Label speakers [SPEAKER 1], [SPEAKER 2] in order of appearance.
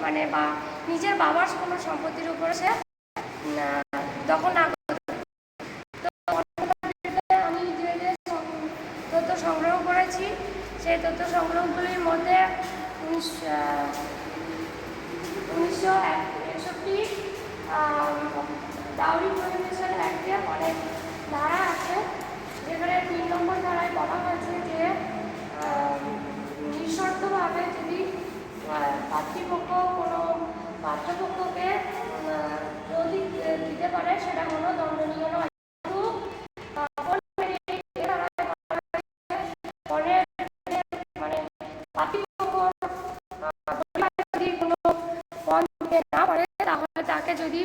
[SPEAKER 1] মানে বা নিজের বাবার কোনো সম্পত্তির উপরে সে দখল না করতে। তো আমি যে যে তথ্য সংগ্রহ করেছি সেই তথ্য সংগ্রহগুলির মধ্যে 1961 ডাউরি প্রহিবিশন অ্যাক্টে অনেক ধারা আছে, যেখানে 3 নম্বর ধারায় বলা হয়েছে যে নিঃশর্তভাবে যদি পাত্রীপক্ষ কোনো পাত্রপক্ষকে যদি দিতে পারে সেটা কোনো দণ্ডনীয় নয়। মানে পাত্রীপক্ষ যদি কোনো পণ দিতে না পারে তাহলে তাকে যদি